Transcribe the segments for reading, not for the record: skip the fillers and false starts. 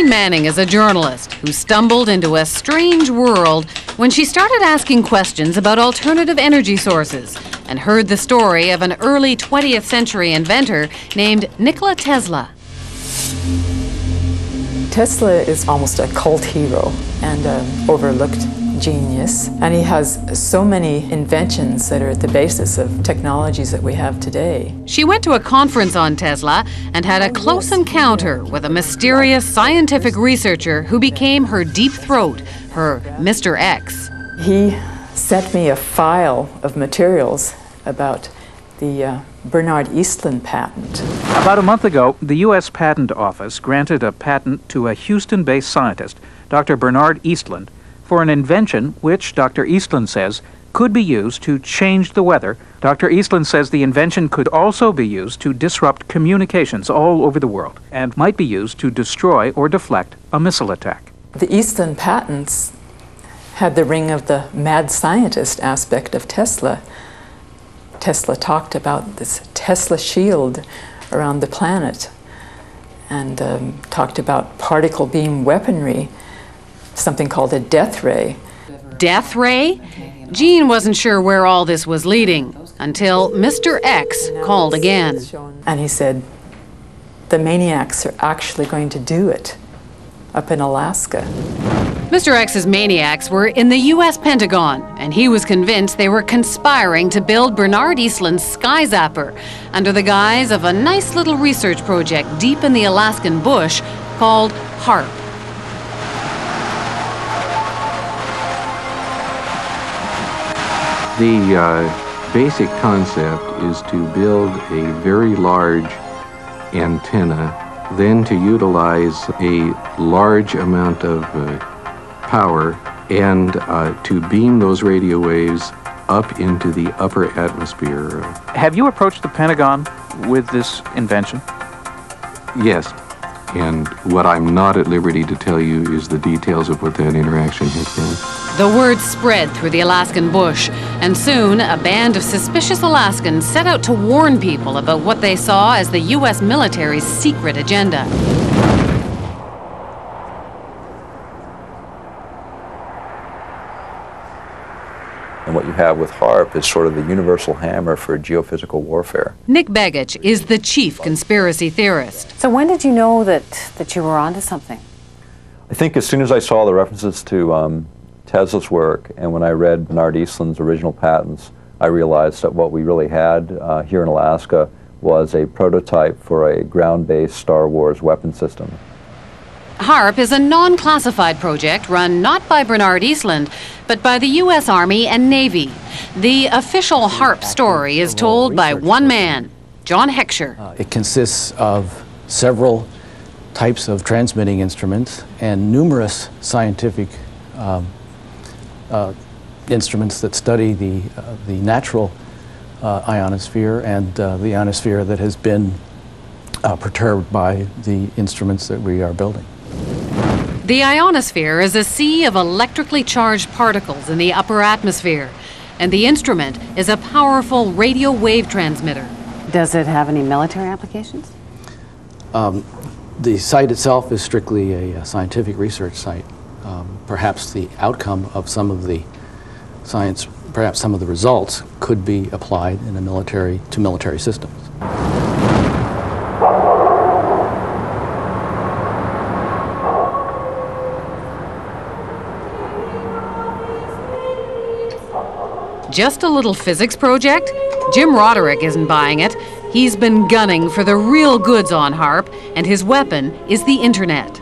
Jean Manning is a journalist who stumbled into a strange world when she started asking questions about alternative energy sources and heard the story of an early 20th century inventor named Nikola Tesla. Tesla is almost a cult hero and an overlooked genius, and he has so many inventions that are at the basis of technologies that we have today. She went to a conference on Tesla and had a close encounter with a mysterious scientific researcher who became her deep throat, her Mr. X. He sent me a file of materials about the Bernard Eastlund patent. About a month ago, the U.S. Patent Office granted a patent to a Houston-based scientist, Dr. Bernard Eastlund, for an invention which, Dr. Eastlund says, could be used to change the weather. Dr. Eastlund says the invention could also be used to disrupt communications all over the world and might be used to destroy or deflect a missile attack. The Eastlund patents had the ring of the mad scientist aspect of Tesla. Tesla talked about this Tesla shield around the planet and talked about particle beam weaponry, something called a death ray. Death ray? Jean wasn't sure where all this was leading until Mr. X called again. And he said, the maniacs are actually going to do it up in Alaska. Mr. X's maniacs were in the U.S. Pentagon, and he was convinced they were conspiring to build Bernard Eastlund's sky zapper under the guise of a nice little research project deep in the Alaskan bush called HAARP. The basic concept is to build a very large antenna, then to utilize a large amount of power and to beam those radio waves up into the upper atmosphere. Have you approached the Pentagon with this invention? Yes, and what I'm not at liberty to tell you is the details of what that interaction has been. The word spread through the Alaskan bush, and soon a band of suspicious Alaskans set out to warn people about what they saw as the U.S. military's secret agenda. And what you have with HAARP is sort of the universal hammer for geophysical warfare. Nick Begich is the chief conspiracy theorist. So when did you know that you were onto something? I think as soon as I saw the references to Tesla's work, and when I read Bernard Eastlund's original patents, I realized that what we really had here in Alaska was a prototype for a ground-based Star Wars weapon system. HAARP is a non-classified project run not by Bernard Eastlund, but by the U.S. Army and Navy. The official HAARP story is told by one man, John Heckscher. It consists of several types of transmitting instruments and numerous scientific instruments that study the natural ionosphere and the ionosphere that has been perturbed by the instruments that we are building. The ionosphere is a sea of electrically charged particles in the upper atmosphere, and the instrument is a powerful radio wave transmitter. Does it have any military applications? The site itself is strictly a scientific research site. Perhaps the outcome of some of the science, perhaps some of the results, could be applied in to military systems. Just a little physics project? Jim Roderick isn't buying it. He's been gunning for the real goods on HAARP, and his weapon is the internet.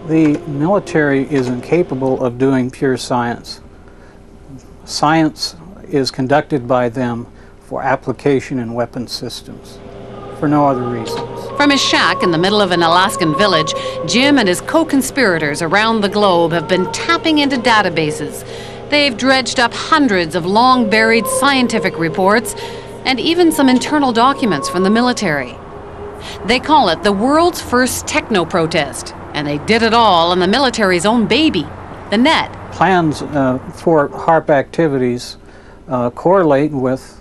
The military is incapable of doing pure science. Science is conducted by them for application in weapon systems, for no other reasons. From his shack in the middle of an Alaskan village, Jim and his co-conspirators around the globe have been tapping into databases. They've dredged up hundreds of long-buried scientific reports and even some internal documents from the military. They call it the world's first techno-protest, and they did it all on the military's own baby, the net. Plans for HAARP activities correlate with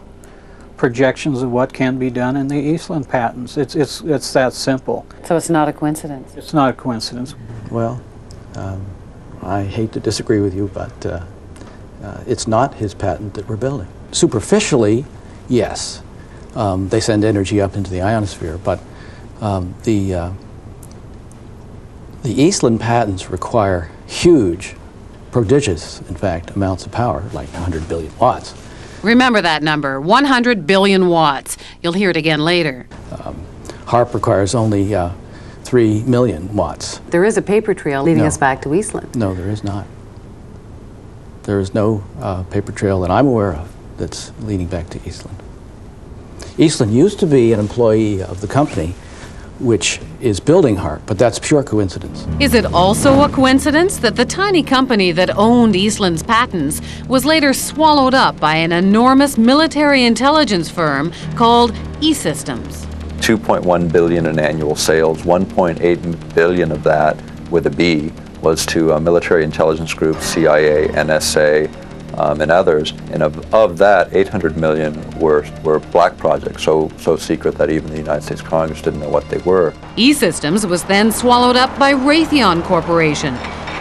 projections of what can be done in the Eastlund patents. It's that simple. So it's not a coincidence? It's not a coincidence. Well, I hate to disagree with you, but it's not his patent that we're building. Superficially, yes. They send energy up into the ionosphere, but the Eastlund patents require huge, prodigious, in fact, amounts of power, like 100 billion watts. Remember that number, 100 billion watts. You'll hear it again later. HAARP requires only 3 million watts. There is a paper trail leading No. us back to Eastlund. No, there is not. There is no paper trail that I'm aware of that's leading back to Eastlund. Eastlund used to be an employee of the company which is building HAARP, but that's pure coincidence. Is it also a coincidence that the tiny company that owned Eastlund's patents was later swallowed up by an enormous military intelligence firm called E-Systems? 2.1 billion in annual sales, 1.8 billion of that, with a B, was to military intelligence groups, CIA, NSA, and others. And of that, 800 million were black projects, so secret that even the United States Congress didn't know what they were. E-Systems was then swallowed up by Raytheon Corporation.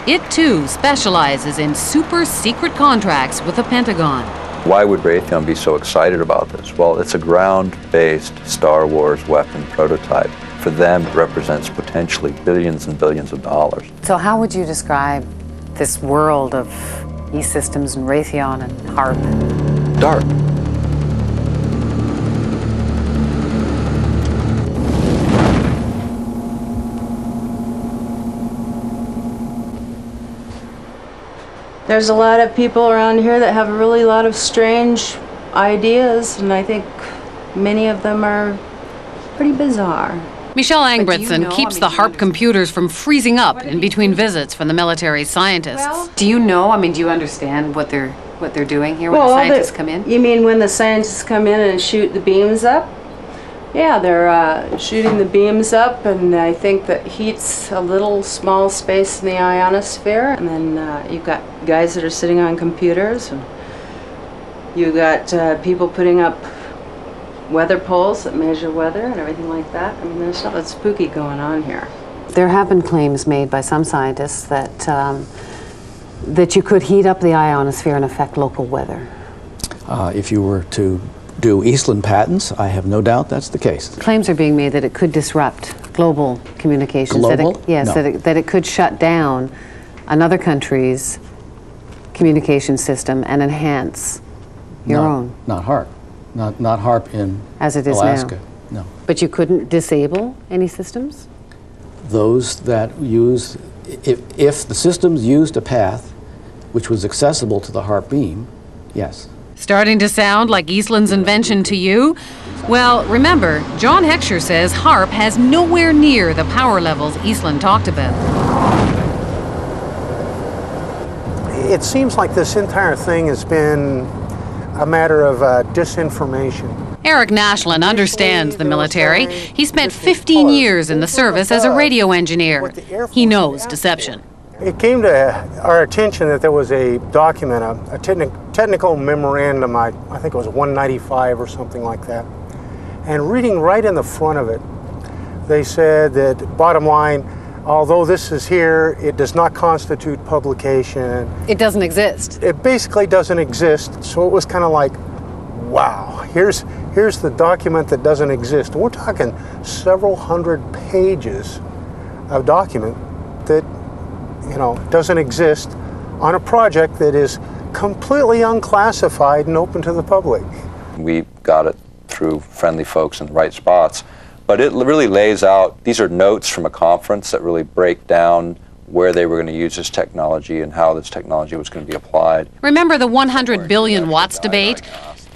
It too specializes in super secret contracts with the Pentagon. Why would Raytheon be so excited about this? Well, it's a ground-based Star Wars weapon prototype. For them, it represents potentially billions and billions of dollars. So how would you describe this world of E-Systems and Raytheon and HAARP? Dark. There's a lot of people around here that have a really lot of strange ideas, and I think many of them are pretty bizarre. Michelle do you Angbritson know, keeps I mean, the do you HAARP understand? computers from freezing up in between visits from the military scientists. Do you know, I mean, do you understand what they're doing here when the scientists come in? You mean when the scientists come in and shoot the beams up? Yeah, they're shooting the beams up, and I think that heats a little small space in the ionosphere, and then you've got guys that are sitting on computers, and you've got people putting up weather poles that measure weather and everything like that. I mean, there's something spooky going on here. There have been claims made by some scientists that that you could heat up the ionosphere and affect local weather. If you were to do Eastlund patents, I have no doubt that's the case. Claims are being made that it could disrupt global communications. Global? Yes, No. that it could shut down another country's communication system and enhance your own. Not HAARP. Not HAARP in As it is Alaska. now. No. But you couldn't disable any systems? Those that use, if the systems used a path which was accessible to the HAARP beam, yes. Starting to sound like Eastlund's invention to you? Well, remember, John Heckscher says HAARP has nowhere near the power levels Eastlund talked about. It seems like this entire thing has been a matter of disinformation. Eric Nashlin understands the military. He spent 15 years in the service as a radio engineer. He knows deception. It came to our attention that there was a document, a technical memorandum, I think it was 195 or something like that. And reading right in the front of it, they said that, bottom line, although this is here, it does not constitute publication. It doesn't exist. It basically doesn't exist, so it was kind of like, wow, here's the document that doesn't exist. We're talking several hundred pages of document that, you know, doesn't exist on a project that is completely unclassified and open to the public. We got it through friendly folks in the right spots, but it really lays out, these are notes from a conference that really break down where they were going to use this technology and how this technology was going to be applied. Remember the 100 billion watts debate?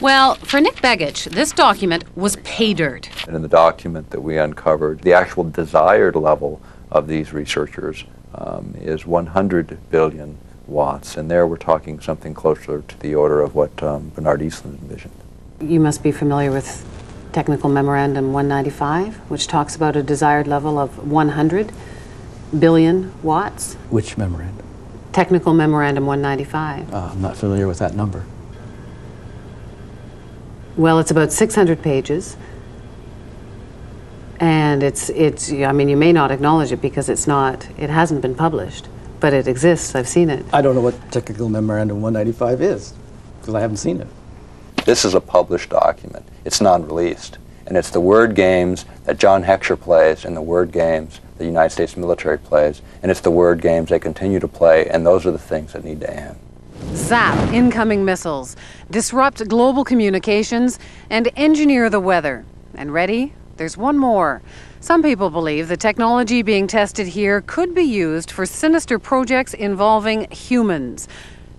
Well, for Nick Begich, this document was pay dirt. And in the document that we uncovered, the actual desired level of these researchers is 100 billion watts, and there we're talking something closer to the order of what Bernard Eastlund envisioned. You must be familiar with Technical Memorandum 195, which talks about a desired level of 100 billion watts. Which memorandum? Technical Memorandum 195. I'm not familiar with that number. Well, it's about 600 pages. And I mean, you may not acknowledge it because it hasn't been published, but it exists. I've seen it. I don't know what Technical Memorandum 195 is, because I haven't seen it. This is a published document. It's non-released. And it's the word games that John Heckscher plays and the word games the United States military plays, and it's the word games they continue to play, and those are the things that need to end. Zap incoming missiles, disrupt global communications, and engineer the weather. And ready? There's one more. Some people believe the technology being tested here could be used for sinister projects involving humans.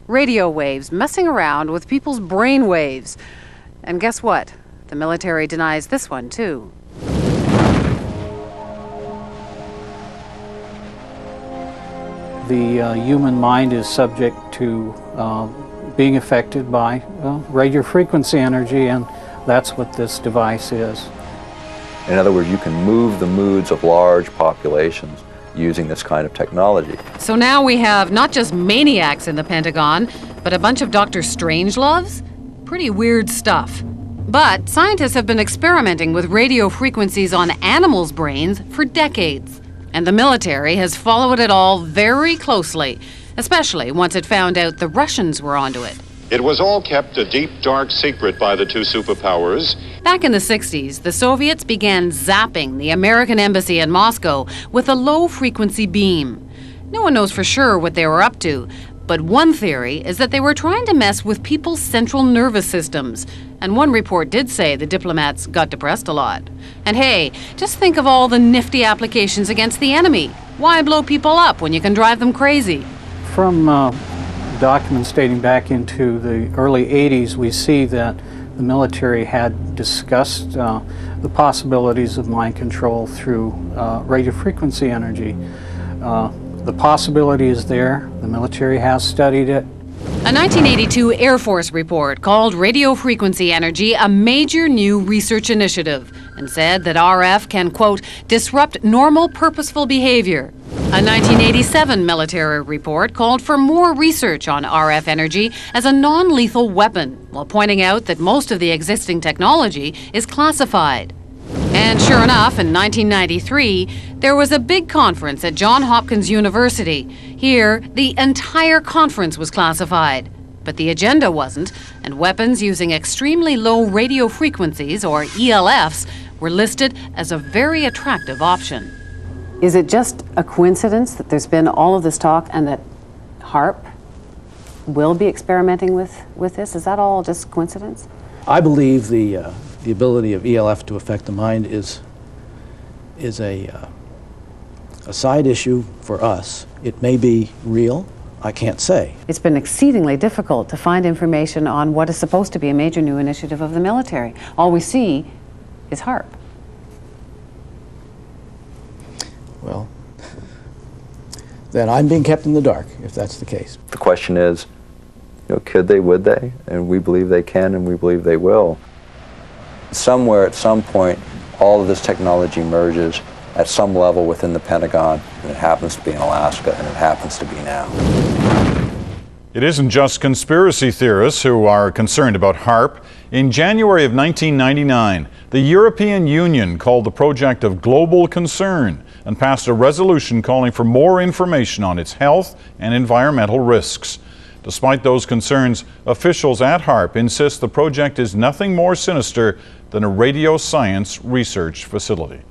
Radio waves messing around with people's brain waves. And guess what? The military denies this one, too. The human mind is subject to being affected by radio frequency energy, and that's what this device is. In other words, you can move the moods of large populations using this kind of technology. So now we have not just maniacs in the Pentagon, but a bunch of Dr. Strangeloves? Pretty weird stuff. But scientists have been experimenting with radio frequencies on animals' brains for decades. And the military has followed it all very closely, especially once it found out the Russians were onto it. It was all kept a deep, dark secret by the two superpowers. Back in the 60s, the Soviets began zapping the American embassy in Moscow with a low-frequency beam. No one knows for sure what they were up to, but one theory is that they were trying to mess with people's central nervous systems. And one report did say the diplomats got depressed a lot. And hey, just think of all the nifty applications against the enemy. Why blow people up when you can drive them crazy? From documents dating back into the early 80s, we see that the military had discussed the possibilities of mind control through radio frequency energy. The possibility is there. The military has studied it. A 1982 Air Force report called radio frequency energy a major new research initiative and said that RF can, quote, disrupt normal purposeful behavior. A 1987 military report called for more research on RF energy as a non-lethal weapon, while pointing out that most of the existing technology is classified. And sure enough, in 1993, there was a big conference at Johns Hopkins University. Here, the entire conference was classified. But the agenda wasn't, and weapons using extremely low radio frequencies, or ELFs, were listed as a very attractive option. Is it just a coincidence that there's been all of this talk and that HAARP will be experimenting with this? Is that all just coincidence? I believe the ability of ELF to affect the mind is a side issue for us. It may be real. I can't say. It's been exceedingly difficult to find information on what is supposed to be a major new initiative of the military. All we see is HAARP. Well, then I'm being kept in the dark, if that's the case. The question is, could they, would they? And we believe they can, and we believe they will. Somewhere, at some point, all of this technology merges at some level within the Pentagon, and it happens to be in Alaska, and it happens to be now. It isn't just conspiracy theorists who are concerned about HAARP. In January of 1999, the European Union called the project of global concern and passed a resolution calling for more information on its health and environmental risks. Despite those concerns, officials at HAARP insist the project is nothing more sinister than a radio science research facility.